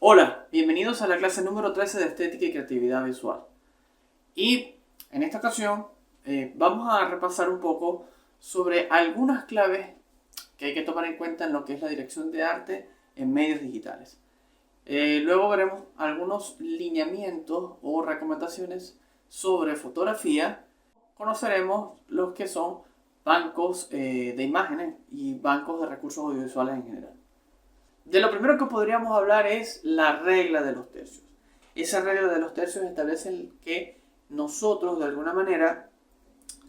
Hola, bienvenidos a la clase número 13 de Estética y Creatividad Visual. Y en esta ocasión vamos a repasar un poco sobre algunas claves que hay que tomar en cuenta en lo que es la dirección de arte en medios digitales. Luego veremos algunos lineamientos o recomendaciones sobre fotografía. Conoceremos los que son bancos de imágenes y bancos de recursos audiovisuales en general. De lo primero que podríamos hablar es la regla de los tercios. Esa regla de los tercios establece que nosotros de alguna manera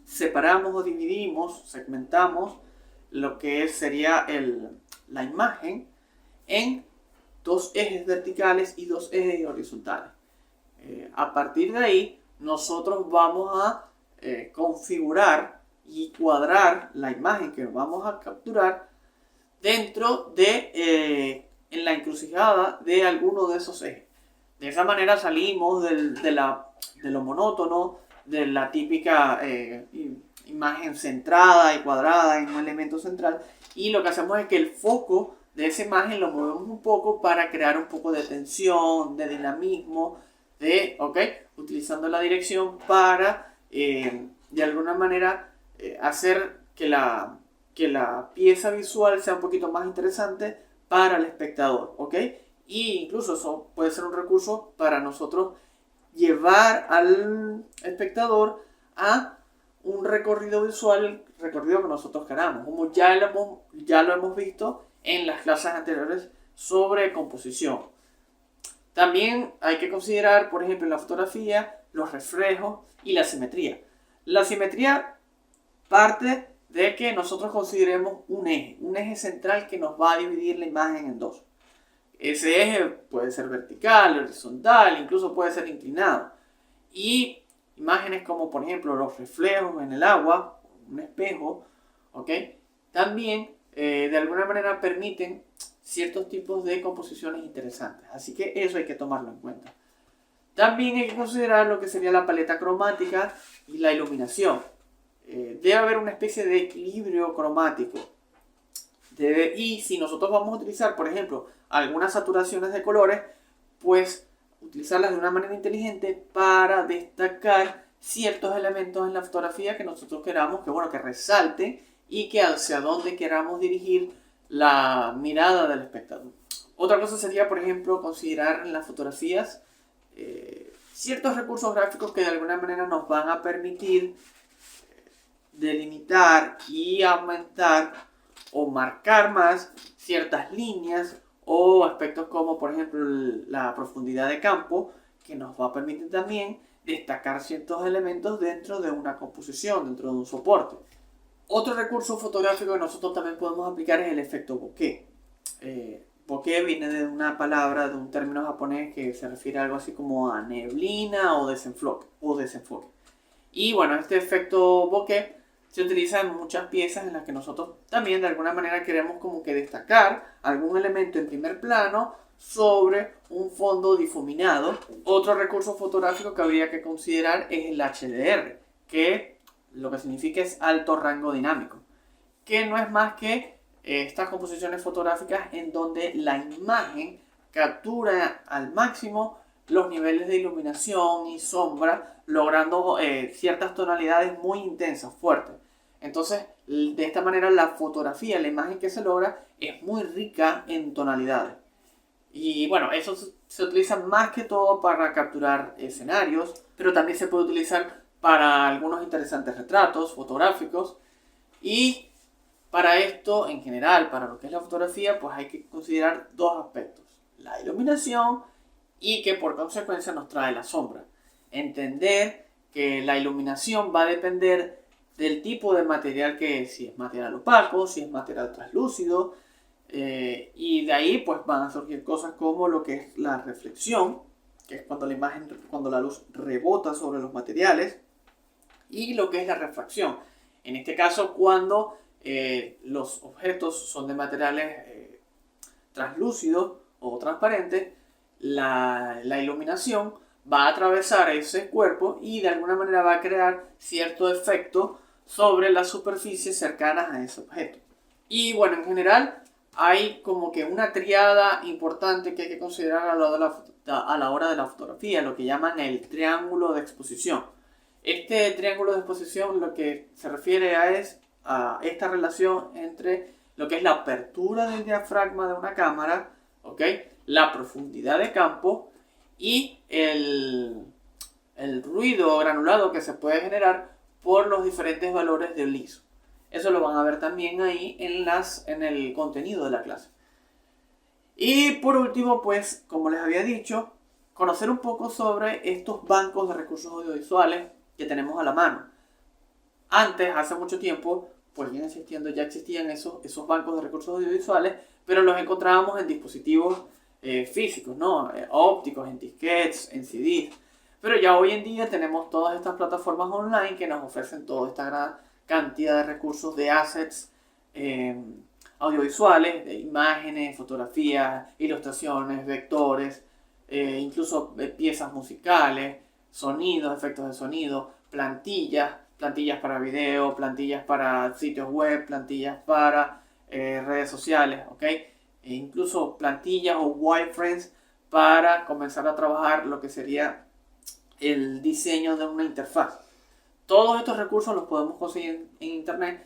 separamos o dividimos, segmentamos lo que sería la imagen en dos ejes verticales y dos ejes horizontales. A partir de ahí nosotros vamos a configurar y cuadrar la imagen que vamos a capturar dentro de en la encrucijada de alguno de esos ejes. De esa manera salimos de lo monótono, de la típica imagen centrada y cuadrada en un elemento central, y lo que hacemos es que el foco de esa imagen lo movemos un poco para crear un poco de tensión, de dinamismo, utilizando la dirección para de alguna manera hacer que la pieza visual sea un poquito más interesante para el espectador, Y incluso eso puede ser un recurso para nosotros llevar al espectador a un recorrido visual, el recorrido que nosotros queramos, como ya lo hemos visto en las clases anteriores sobre composición. También hay que considerar, por ejemplo, en la fotografía, los reflejos y la simetría. La simetría parte de que nosotros consideremos un eje central que nos va a dividir la imagen en dos. Ese eje puede ser vertical, horizontal, incluso puede ser inclinado. Y imágenes como por ejemplo los reflejos en el agua, un espejo, también de alguna manera permiten ciertos tipos de composiciones interesantes. Así que eso hay que tomarlo en cuenta. También hay que considerar lo que sería la paleta cromática y la iluminación. Debe haber una especie de equilibrio cromático. Y si nosotros vamos a utilizar, por ejemplo, algunas saturaciones de colores, pues utilizarlas de una manera inteligente para destacar ciertos elementos en la fotografía que nosotros queramos que resalten y que hacia dónde queramos dirigir la mirada del espectador. Otra cosa sería, por ejemplo, considerar en las fotografías ciertos recursos gráficos que de alguna manera nos van a permitir delimitar y aumentar o marcar más ciertas líneas o aspectos como por ejemplo la profundidad de campo, que nos va a permitir también destacar ciertos elementos dentro de una composición, dentro de un soporte. Otro recurso fotográfico que nosotros también podemos aplicar es el efecto bokeh. Bokeh viene de una palabra, de un término japonés que se refiere a algo así como a neblina o desenfoque. Y bueno, este efecto bokeh se utiliza en muchas piezas en las que nosotros también de alguna manera queremos como que destacar algún elemento en primer plano sobre un fondo difuminado. Otro recurso fotográfico que habría que considerar es el HDR, que lo que significa es alto rango dinámico, que no es más que estas composiciones fotográficas en donde la imagen captura al máximo los niveles de iluminación y sombra, logrando ciertas tonalidades muy intensas, fuertes. Entonces, de esta manera la fotografía, la imagen que se logra, es muy rica en tonalidades. Y bueno, eso se utiliza más que todo para capturar escenarios, pero también se puede utilizar para algunos interesantes retratos fotográficos. Y para esto, en general, para lo que es la fotografía, pues hay que considerar dos aspectos: la iluminación y que por consecuencia nos trae la sombra. Entender que la iluminación va a depender del tipo de material que es, si es material opaco, si es material translúcido, y de ahí pues van a surgir cosas como lo que es la reflexión, que es cuando la luz rebota sobre los materiales, y lo que es la refracción. En este caso, cuando los objetos son de materiales translúcidos o transparentes, la iluminación va a atravesar ese cuerpo y de alguna manera va a crear cierto efecto sobre las superficies cercanas a ese objeto. Y bueno, en general hay como que una triada importante que hay que considerar a la hora de la fotografía, lo que llaman el triángulo de exposición. Este triángulo de exposición lo que se refiere es a esta relación entre lo que es la apertura del diafragma de una cámara, ¿ok? La profundidad de campo y el ruido granulado que se puede generar por los diferentes valores del ISO. Eso lo van a ver también ahí en el contenido de la clase. Y por último, pues, como les había dicho, conocer un poco sobre estos bancos de recursos audiovisuales que tenemos a la mano. Antes, hace mucho tiempo, pues ya existían esos bancos de recursos audiovisuales, pero los encontrábamos en dispositivos físicos, ¿no? Ópticos, en disquetes, en CDs. Pero ya hoy en día tenemos todas estas plataformas online que nos ofrecen toda esta gran cantidad de recursos, de assets audiovisuales, de imágenes, fotografías, ilustraciones, vectores, incluso piezas musicales, sonidos, efectos de sonido, plantillas para video, plantillas para sitios web, plantillas para redes sociales, ¿ok? E incluso plantillas o wireframes para comenzar a trabajar lo que sería el diseño de una interfaz. Todos estos recursos los podemos conseguir en internet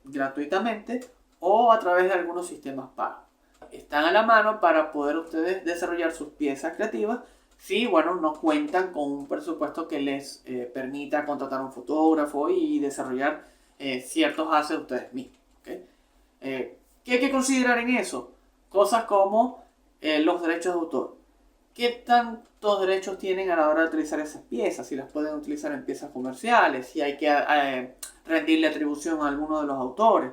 gratuitamente o a través de algunos sistemas pagos. Están a la mano para poder ustedes desarrollar sus piezas creativas si, bueno, no cuentan con un presupuesto que les permita contratar a un fotógrafo y desarrollar ciertos assets ustedes mismos. ¿Okay? ¿Qué hay que considerar en eso? Cosas como los derechos de autor. ¿Qué tantos derechos tienen a la hora de utilizar esas piezas? Si las pueden utilizar en piezas comerciales, si hay que rendirle atribución a alguno de los autores.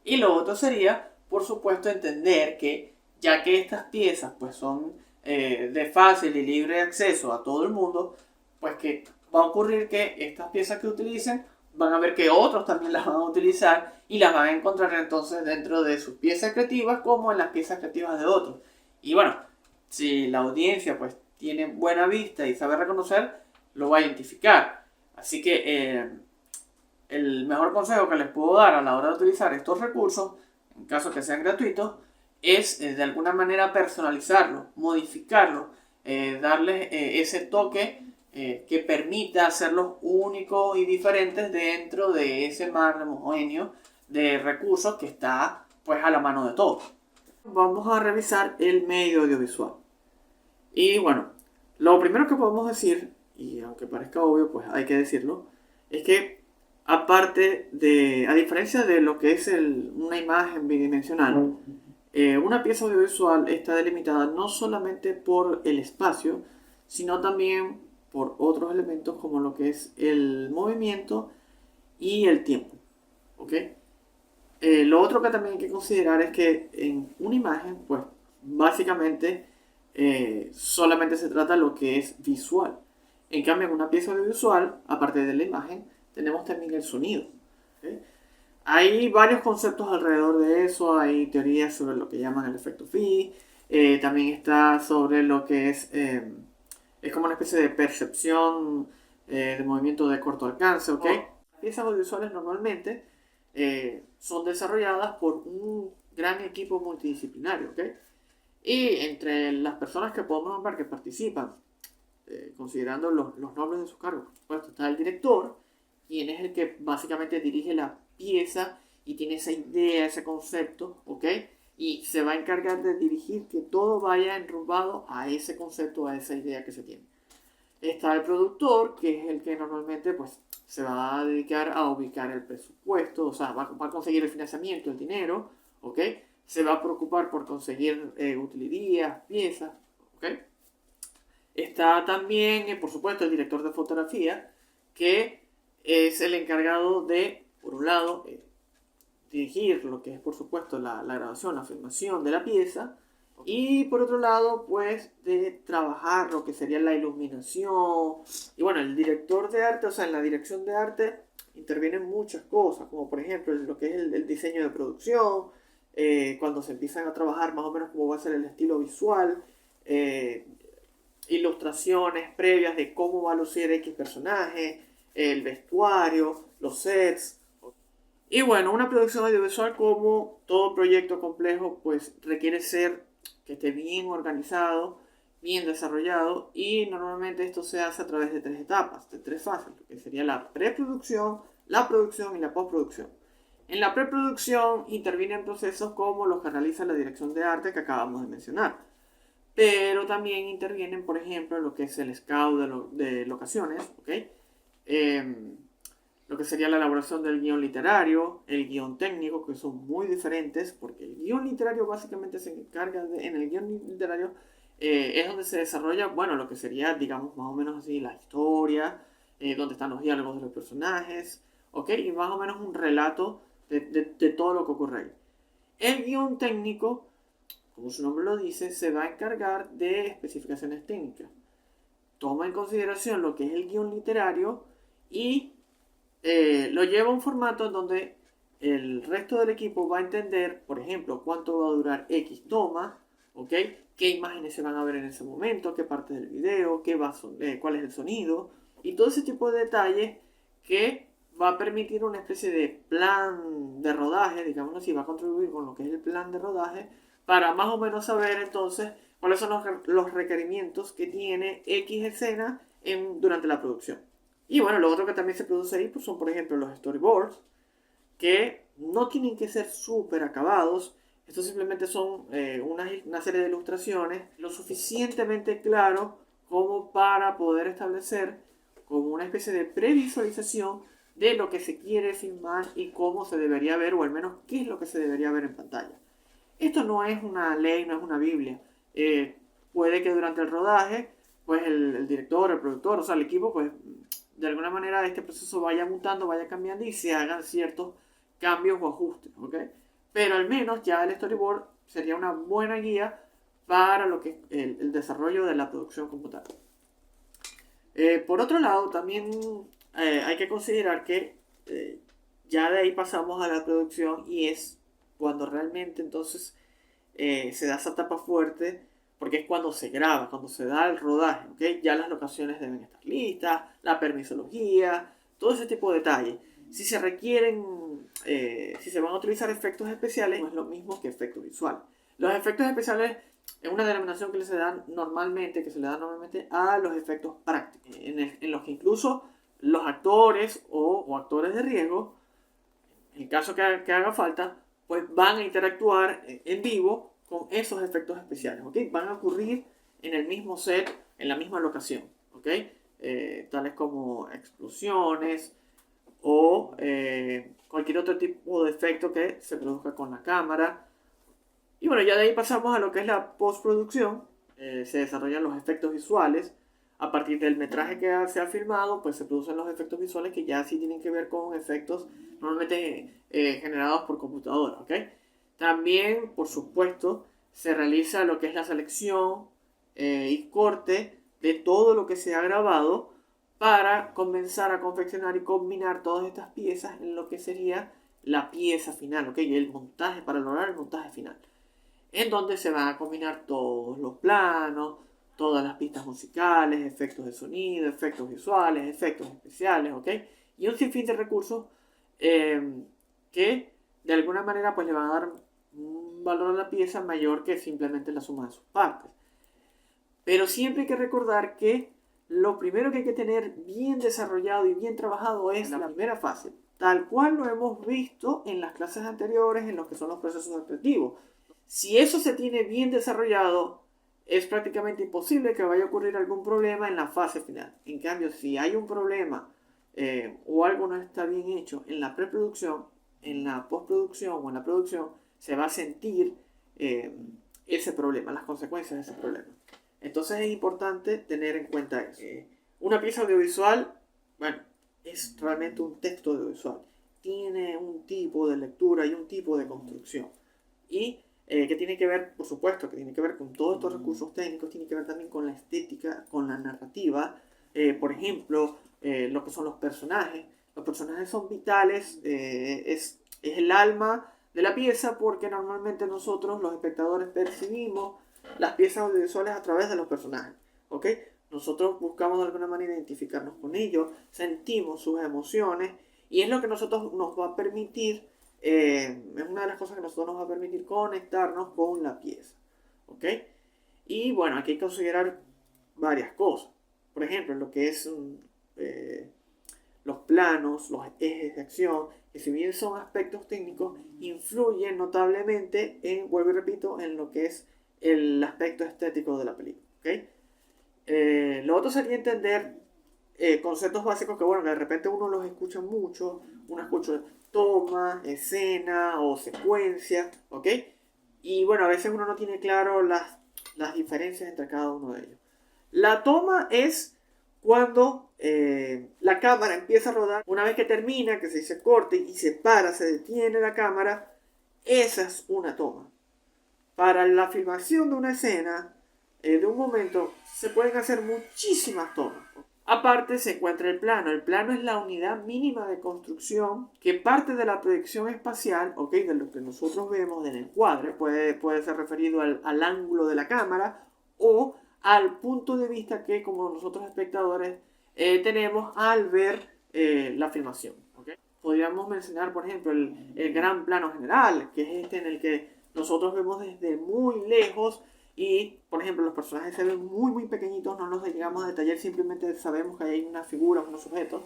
Y lo otro sería, por supuesto, entender que ya que estas piezas pues son de fácil y libre acceso a todo el mundo, pues que va a ocurrir que estas piezas que utilicen van a ver que otros también las van a utilizar y las van a encontrar entonces dentro de sus piezas creativas como en las piezas creativas de otros. Y bueno, si la audiencia pues tiene buena vista y sabe reconocer, lo va a identificar. Así que el mejor consejo que les puedo dar a la hora de utilizar estos recursos, en caso que sean gratuitos, es de alguna manera personalizarlo, modificarlo, darles ese toque que permita hacerlos únicos y diferentes dentro de ese mar homogéneo de recursos que está pues a la mano de todos. Vamos a revisar el medio audiovisual. Y bueno, lo primero que podemos decir, y aunque parezca obvio, pues hay que decirlo, es que a diferencia de lo que es una imagen bidimensional, una pieza audiovisual está delimitada no solamente por el espacio, sino también por otros elementos como lo que es el movimiento y el tiempo. ¿Ok? Lo otro que también hay que considerar es que en una imagen, pues básicamente solamente se trata de lo que es visual. En cambio, en una pieza audiovisual, aparte de la imagen, tenemos también el sonido. ¿Okay? Hay varios conceptos alrededor de eso, hay teorías sobre lo que llaman el efecto Fi, también está sobre lo que es como una especie de percepción de movimiento de corto alcance. ¿Okay? Las piezas audiovisuales normalmente son desarrolladas por un gran equipo multidisciplinario. ¿Okay? Y entre las personas que podemos nombrar que participan, considerando los nombres de sus cargos, por supuesto, está el director, quien es el que básicamente dirige la pieza y tiene esa idea, ese concepto, ¿ok? Y se va a encargar de dirigir que todo vaya enrumbado a ese concepto, a esa idea que se tiene. Está el productor, que es el que normalmente pues, se va a dedicar a ubicar el presupuesto, o sea, va a conseguir el financiamiento, el dinero, ¿ok? Se va a preocupar por conseguir utilerías, piezas, ¿ok? Está también, por supuesto, el director de fotografía, que es el encargado de, por un lado, dirigir lo que es, por supuesto, la grabación, la filmación de la pieza, y por otro lado, pues, de trabajar lo que sería la iluminación. Y bueno, el director de arte, o sea, en la dirección de arte intervienen muchas cosas, como por ejemplo lo que es el diseño de producción, cuando se empiezan a trabajar más o menos cómo va a ser el estilo visual, ilustraciones previas de cómo va a lucir X personaje, el vestuario, los sets. Y bueno, una producción audiovisual, como todo proyecto complejo, pues requiere ser que esté bien organizado, bien desarrollado, y normalmente esto se hace a través de tres etapas, de tres fases, que sería la preproducción, la producción y la postproducción. En la preproducción intervienen procesos como los que realiza la dirección de arte que acabamos de mencionar, pero también intervienen, por ejemplo, lo que es el scout de locaciones, ¿ok? Em, lo que sería la elaboración del guión literario, el guión técnico, que son muy diferentes, porque el guión literario básicamente se encarga de, en el guión literario es donde se desarrolla, bueno, lo que sería, digamos, más o menos así, la historia, donde están los diálogos de los personajes, ¿ok? Y más o menos un relato de todo lo que ocurre ahí. El guión técnico, como su nombre lo dice, se va a encargar de especificaciones técnicas. Toma en consideración lo que es el guión literario y lo lleva a un formato en donde el resto del equipo va a entender, por ejemplo, cuánto va a durar X toma, ¿ok? Qué imágenes se van a ver en ese momento, qué parte del video, cuál es el sonido, y todo ese tipo de detalles que va a permitir una especie de plan de rodaje, digamos así, va a contribuir con lo que es el plan de rodaje, para más o menos saber entonces cuáles son los requerimientos que tiene X escena durante la producción. Y bueno, lo otro que también se produce ahí pues son, por ejemplo, los storyboards, que no tienen que ser súper acabados. Estos simplemente son una serie de ilustraciones lo suficientemente claro como para poder establecer como una especie de previsualización de lo que se quiere filmar y cómo se debería ver, o al menos qué es lo que se debería ver en pantalla. Esto no es una ley, no es una Biblia. Puede que durante el rodaje, pues el director, el productor, o sea, el equipo, pues de alguna manera este proceso vaya mutando, vaya cambiando y se hagan ciertos cambios o ajustes, ¿ok? Pero al menos ya el storyboard sería una buena guía para lo que es el desarrollo de la producción como tal. Por otro lado, también hay que considerar que ya de ahí pasamos a la producción y es cuando realmente entonces se da esa etapa fuerte, porque es cuando se graba, cuando se da el rodaje, ¿ok? Ya las locaciones deben estar listas, la permisología, todo ese tipo de detalles. Si se requieren, si se van a utilizar efectos especiales, no es lo mismo que efectos visuales. Los efectos especiales es una denominación que se da normalmente, a los efectos prácticos, en los que incluso los actores o actores de riesgo, en caso que haga falta, pues van a interactuar en vivo con esos efectos especiales, ¿ok? Van a ocurrir en el mismo set, en la misma locación, ¿ok? Tales como explosiones o cualquier otro tipo de efecto que se produzca con la cámara. Y bueno, ya de ahí pasamos a lo que es la postproducción. Se desarrollan los efectos visuales. A partir del metraje que se ha filmado, pues se producen los efectos visuales que ya sí tienen que ver con efectos normalmente generados por computadora, ¿ok? También, por supuesto, se realiza lo que es la selección y corte de todo lo que se ha grabado para comenzar a confeccionar y combinar todas estas piezas en lo que sería la pieza final, ¿ok? Y el montaje, para lograr el montaje final, en donde se van a combinar todos los planos, todas las pistas musicales, efectos de sonido, efectos visuales, efectos especiales, ¿ok? Y un sinfín de recursos que de alguna manera pues le van a dar un valor a la pieza mayor que simplemente la suma de sus partes. Pero siempre hay que recordar que lo primero que hay que tener bien desarrollado y bien trabajado es la primera fase, tal cual lo hemos visto en las clases anteriores en los que son los procesos operativos. Si eso se tiene bien desarrollado, es prácticamente imposible que vaya a ocurrir algún problema en la fase final. En cambio, si hay un problema o algo no está bien hecho en la preproducción, en la postproducción o en la producción, se va a sentir ese problema, las consecuencias de ese problema. Entonces es importante tener en cuenta eso. Una pieza audiovisual, bueno, es realmente un texto audiovisual. Tiene un tipo de lectura y un tipo de construcción. Y que tiene que ver, por supuesto, que tiene que ver con todos estos recursos técnicos, tiene que ver también con la estética, con la narrativa. Por ejemplo, lo que son los personajes. Los personajes son vitales, es el alma de la pieza, porque normalmente nosotros, los espectadores, percibimos las piezas audiovisuales a través de los personajes, ¿ok? Nosotros buscamos de alguna manera identificarnos con ellos, sentimos sus emociones Y es lo que nosotros nos va a permitir, es una de las cosas que nosotros nos va a permitir conectarnos con la pieza. ¿Ok? Y bueno, aquí hay que considerar varias cosas. Por ejemplo, lo que es los planos, los ejes de acción, que si bien son aspectos técnicos, influyen notablemente en, vuelvo y repito, en lo que es el aspecto estético de la película. ¿Okay? Lo otro sería entender conceptos básicos que, bueno, que de repente uno los escucha mucho, uno escucha toma, escena o secuencia, ¿ok? Y bueno, a veces uno no tiene claro las diferencias entre cada uno de ellos. La toma es cuando la cámara empieza a rodar. Una vez que termina, que se dice corte y se para, se detiene la cámara, esa es una toma. Para la filmación de una escena, de un momento, se pueden hacer muchísimas tomas. Aparte se encuentra el plano. El plano es la unidad mínima de construcción que parte de la proyección espacial, ¿ok? De lo que nosotros vemos en el encuadre. Puede ser referido al ángulo de la cámara o al punto de vista que como nosotros espectadores tenemos al ver la filmación. ¿Okay? Podríamos mencionar, por ejemplo, el gran plano general, que es este en el que nosotros vemos desde muy lejos y, por ejemplo, los personajes se ven muy pequeñitos, no los llegamos a detallar, simplemente sabemos que hay unas figuras, unos objetos.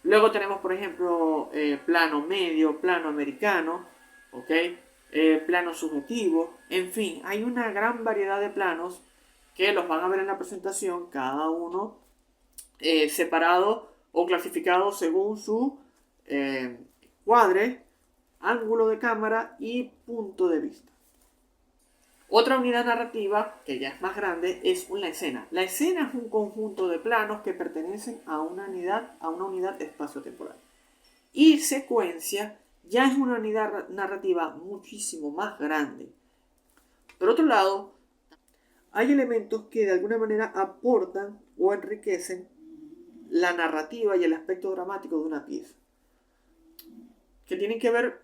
Luego tenemos, por ejemplo, plano medio, plano americano, ¿ok? Plano subjetivo, en fin, hay una gran variedad de planos que los van a ver en la presentación, cada uno separado o clasificado según su cuadre, ángulo de cámara y punto de vista. Otra unidad narrativa, que ya es más grande, es una escena. La escena es un conjunto de planos que pertenecen a una unidad espacio-temporal. Y secuencia ya es una unidad narrativa muchísimo más grande. Por otro lado, hay elementos que de alguna manera aportan o enriquecen la narrativa y el aspecto dramático de una pieza, que tienen que ver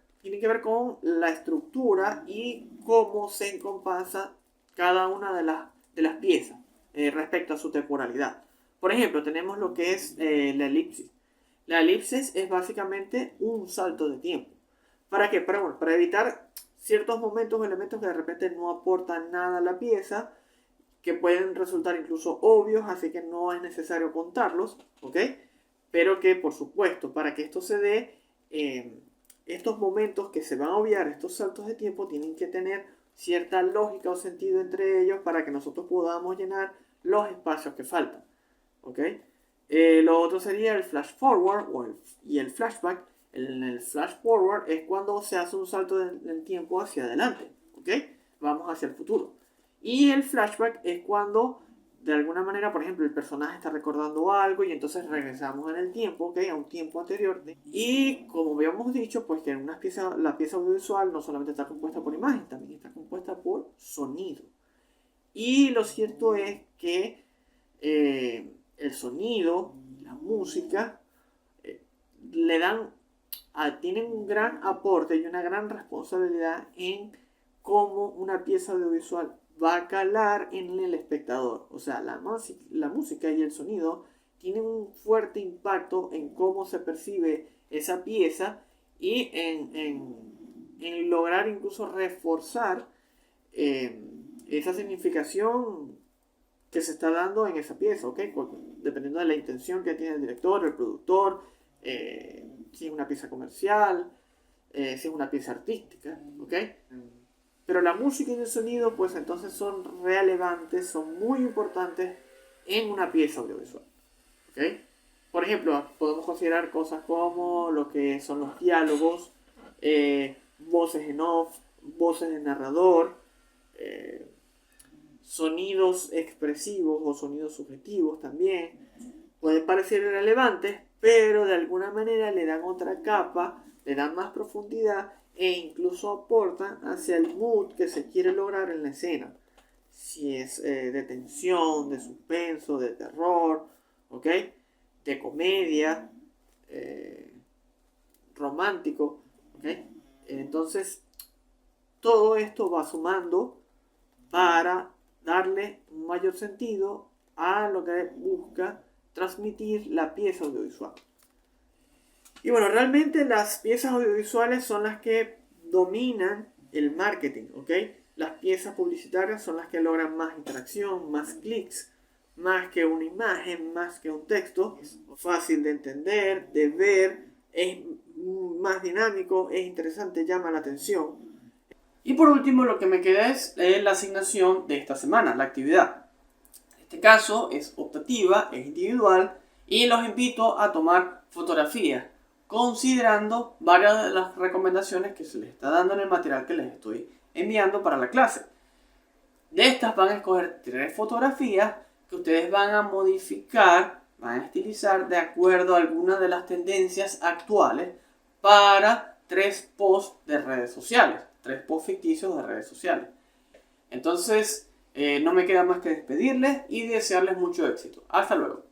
con la estructura y cómo se encompasa cada una de las piezas respecto a su temporalidad. Por ejemplo, tenemos lo que es la elipsis. La elipsis es básicamente un salto de tiempo. ¿Para qué? Para evitar ciertos momentos o elementos que de repente no aportan nada a la pieza, que pueden resultar incluso obvios, así que no es necesario contarlos, ¿ok? Pero que, por supuesto, para que esto se dé, estos momentos que se van a obviar, estos saltos de tiempo, tienen que tener cierta lógica o sentido entre ellos para que nosotros podamos llenar los espacios que faltan, ¿ok? Lo otro sería el flash forward y el flashback. El flash forward es cuando se hace un salto del tiempo hacia adelante, ¿ok? Vamos hacia el futuro. Y el flashback es cuando, de alguna manera, por ejemplo, el personaje está recordando algo y entonces regresamos en el tiempo, ¿ok? A un tiempo anterior. Y como habíamos dicho, pues que en la pieza audiovisual no solamente está compuesta por imagen, también está compuesta por sonido. Y lo cierto es que el sonido, la música, tienen un gran aporte y una gran responsabilidad en cómo una pieza audiovisual va a calar en el espectador. O sea, la música y el sonido tienen un fuerte impacto en cómo se percibe esa pieza y en lograr incluso reforzar esa significación que se está dando en esa pieza, ¿ok? Dependiendo de la intención que tiene el director, el productor, si es una pieza comercial, si es una pieza artística, ¿ok? Pero la música y el sonido, pues entonces son relevantes, son muy importantes en una pieza audiovisual, ¿ok? Por ejemplo, podemos considerar cosas como lo que son los diálogos, voces en off, voces de narrador, sonidos expresivos o sonidos subjetivos también. Pueden parecer irrelevantes, pero de alguna manera le dan otra capa, le dan más profundidad e incluso aportan hacia el mood que se quiere lograr en la escena. Si es de tensión, de suspenso, de terror, ¿ok? De comedia, romántico, ¿ok? Entonces, todo esto va sumando para darle un mayor sentido a lo que busca transmitir la pieza audiovisual. Y bueno, realmente las piezas audiovisuales son las que dominan el marketing, ¿ok? Las piezas publicitarias son las que logran más interacción, más clics, más que una imagen, más que un texto. Es fácil de entender, de ver, es más dinámico, es interesante, llama la atención. Y por último, lo que me queda es la asignación de esta semana, la actividad. En este caso es optativa, es individual y los invito a tomar fotografías, considerando varias de las recomendaciones que se les está dando en el material que les estoy enviando para la clase. De estas van a escoger 3 fotografías que ustedes van a modificar, van a estilizar de acuerdo a algunas de las tendencias actuales para 3 posts de redes sociales, 3 posts ficticios de redes sociales. Entonces, no me queda más que despedirles y desearles mucho éxito. Hasta luego.